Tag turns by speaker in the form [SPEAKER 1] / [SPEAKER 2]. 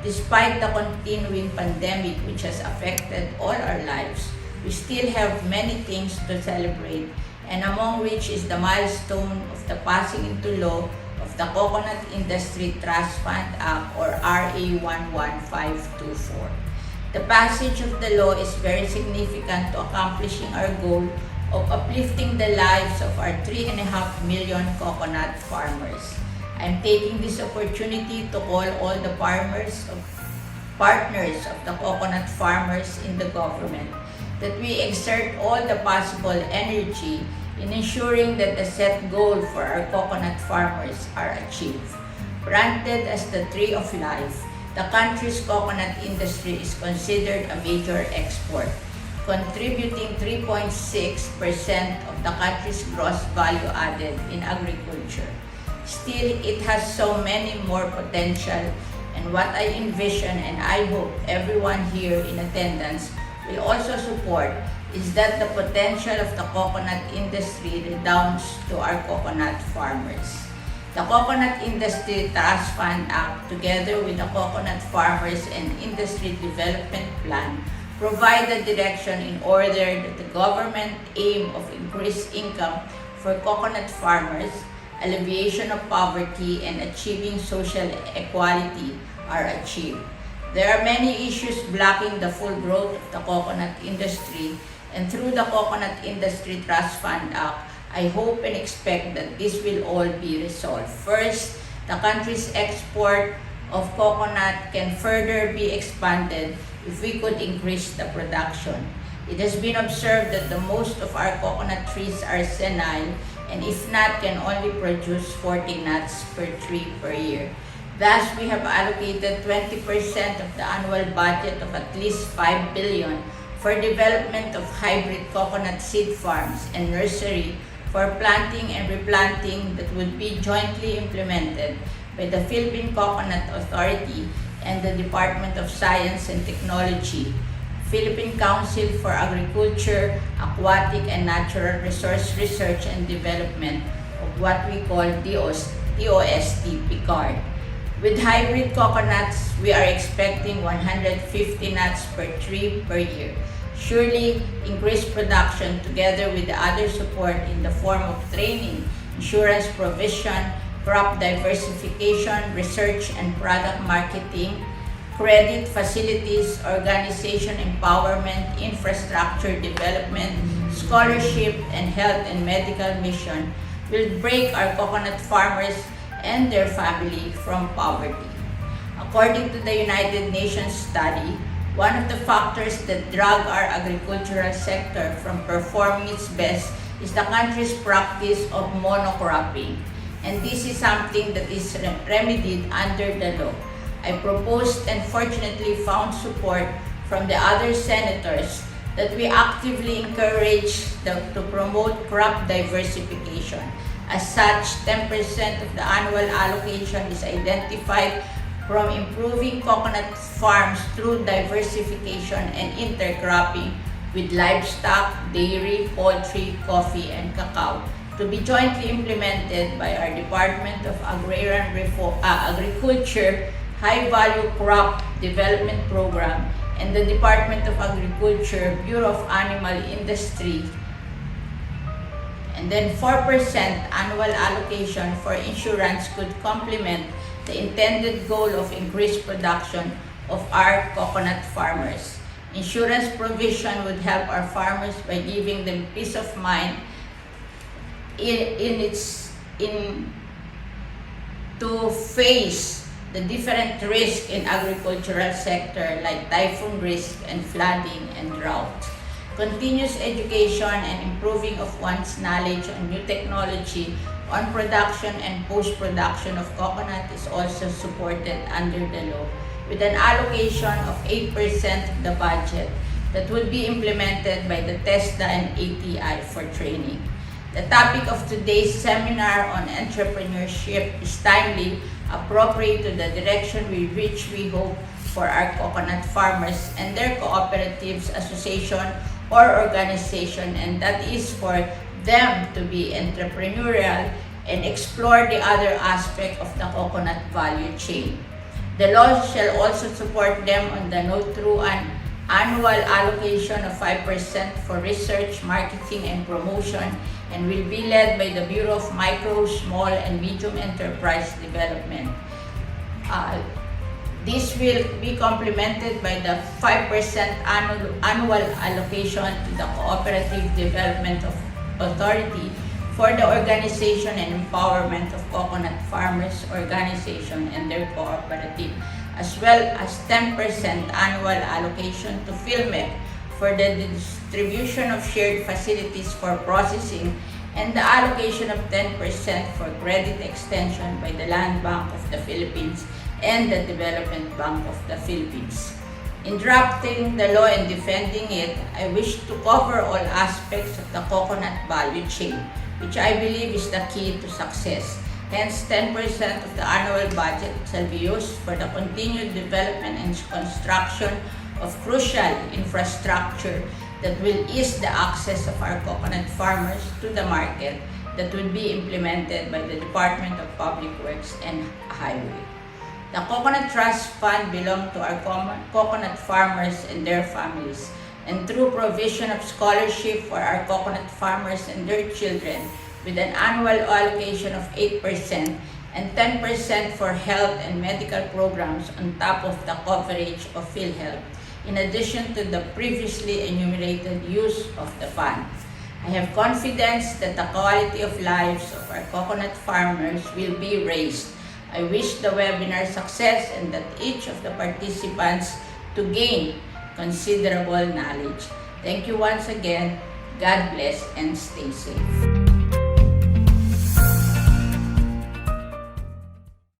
[SPEAKER 1] despite the continuing pandemic which has affected all our lives, we still have many things to celebrate, and among which is the milestone of the passing into law of the Coconut Industry Trust Fund Act, or RA 11524. The passage of the law is very significant to accomplishing our goal of uplifting the lives of our 3.5 million coconut farmers. I'm taking this opportunity to call all the partners of the coconut farmers in the government that we exert all the possible energy in ensuring that the set goal for our coconut farmers are achieved. Branded as the Tree of Life, the country's coconut industry is considered a major export, contributing 3.6% of the country's gross value added in agriculture. Still, it has so many more potential, and what I envision and I hope everyone here in attendance will also support is that the potential of the coconut industry redounds to our coconut farmers. The Coconut Industry Trust Fund Act, together with the Coconut Farmers and Industry Development Plan, provide the direction in order that the government aim of increased income for coconut farmers, alleviation of poverty, and achieving social equality are achieved. There are many issues blocking the full growth of the coconut industry, and through the Coconut Industry Trust Fund Act, I hope and expect that this will all be resolved. First, the country's export of coconut can further be expanded if we could increase the production. It has been observed that the most of our coconut trees are senile, and if not, can only produce 40 nuts per tree per year. Thus, we have allocated 20% of the annual budget of at least 5 billion for development of hybrid coconut seed farms and nursery for planting and replanting that would be jointly implemented by the Philippine Coconut Authority and the Department of Science and Technology, Philippine Council for Agriculture, Aquatic and Natural Resource Research and Development, of what we call DOST, PICARD. With hybrid coconuts, we are expecting 150 nuts per tree per year. Surely, increased production together with the other support in the form of training, insurance provision, crop diversification, research and product marketing, credit facilities, organization empowerment, infrastructure development, scholarship, and health and medical mission will break our coconut farmers and their family from poverty. According to the United Nations study, one of the factors that drag our agricultural sector from performing its best is the country's practice of monocropping, and this is something that is remedied under the law. I proposed and fortunately found support from the other senators that we actively encourage to promote crop diversification. As such, 10% of the annual allocation is identified from improving coconut farms through diversification and intercropping with livestock, dairy, poultry, coffee, and cacao to be jointly implemented by our Department of Agriculture High-Value Crop Development Program and the Department of Agriculture Bureau of Animal Industry. And then 4% annual allocation for insurance could complement the intended goal of increased production of our coconut farmers. Insurance provision would help our farmers by giving them peace of mind to face the different risks in agricultural sector like typhoon risk and flooding and drought. Continuous education and improving of one's knowledge on new technology on production and post-production of coconut is also supported under the law, with an allocation of 8% of the budget that will be implemented by the TESDA and ATI for training. The topic of today's seminar on entrepreneurship is timely, appropriate to the direction which we hope for our coconut farmers and their cooperatives, association, or organization, and that is for them to be entrepreneurial and explore the other aspect of the coconut value chain. The law shall also support them on the note through an annual allocation of 5% for research, marketing, and promotion, and will be led by the Bureau of Micro, Small, and Medium Enterprise Development. This will be complemented by the 5% annual allocation to the Cooperative Development Authority for the organization and empowerment of coconut farmers organization and their cooperative, as well as 10% annual allocation to PhilMec for the distribution of shared facilities for processing, and the allocation of 10% for credit extension by the Land Bank of the Philippines and the Development Bank of the Philippines. In drafting the law and defending it, I wish to cover all aspects of the coconut value chain, which I believe is the key to success. Hence, 10% of the annual budget shall be used for the continued development and construction of crucial infrastructure that will ease the access of our coconut farmers to the market, that will be implemented by the Department of Public Works and Highway. The Coconut Trust Fund belongs to our coconut farmers and their families, and through provision of scholarship for our coconut farmers and their children, with an annual allocation of 8% and 10% for health and medical programs on top of the coverage of PhilHealth, in addition to the previously enumerated use of the fund. I have confidence that the quality of lives of our coconut farmers will be raised. I wish the webinar success and that each of the participants to gain considerable knowledge. Thank you once again. God bless and stay safe.